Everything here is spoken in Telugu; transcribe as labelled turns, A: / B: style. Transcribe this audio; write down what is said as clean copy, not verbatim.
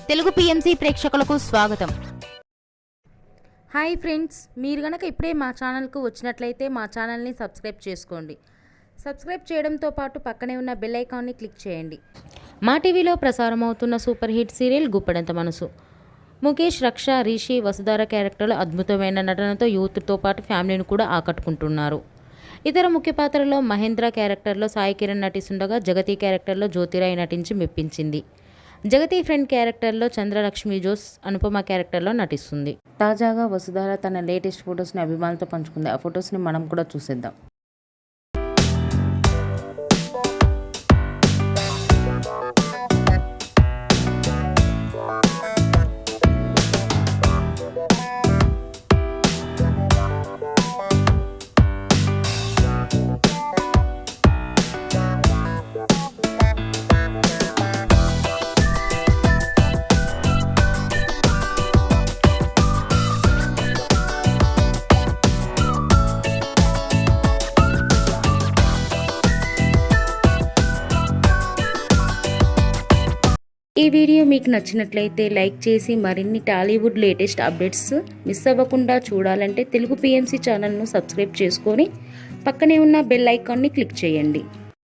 A: తెలుగు పిఎంసి ప్రేక్షకులకు స్వాగతం.
B: హాయ్ ఫ్రెండ్స్, మీరు గనక ఇప్పుడే మా ఛానల్కు వచ్చినట్లయితే మా ఛానల్ని సబ్స్క్రైబ్ చేసుకోండి. సబ్స్క్రైబ్ చేయడంతో పాటు పక్కనే ఉన్న బెల్ ఐకాన్ని క్లిక్ చేయండి. మా టీవీలో ప్రసారం అవుతున్న సూపర్ హిట్ సీరియల్ గుప్పెడంత మనసు. ముఖేష్, రక్ష, రిషి, వసుధార క్యారెక్టర్లు అద్భుతమైన నటనతో యూత్తో పాటు ఫ్యామిలీని కూడా ఆకట్టుకుంటున్నారు. ఇతర ముఖ్య పాత్రలో మహేంద్ర క్యారెక్టర్లో సాయి కిరణ్ నటిస్తుండగా జగతి క్యారెక్టర్లో జ్యోతిరాయ్ నటించి మెప్పించింది. జగతి ఫ్రెండ్ క్యారెక్టర్లో చంద్రలక్ష్మి జోస్ అనుపమ క్యారెక్టర్లో నటిస్తుంది. తాజాగా వసుధార తన లేటెస్ట్ ఫొటోస్ని అభిమానులతో పంచుకుంది. ఆ ఫొటోస్ని మనం కూడా చూసేద్దాం. ఈ వీడియో మీకు నచ్చినట్లయితే లైక్ చేసి మరిన్ని టాలీవుడ్ లేటెస్ట్ అప్డేట్స్ మిస్ అవ్వకుండా చూడాలంటే తెలుగు పిఎంసి ఛానల్ను సబ్స్క్రైబ్ చేసుకొని పక్కనే ఉన్న బెల్ ఐకాన్ని క్లిక్ చేయండి.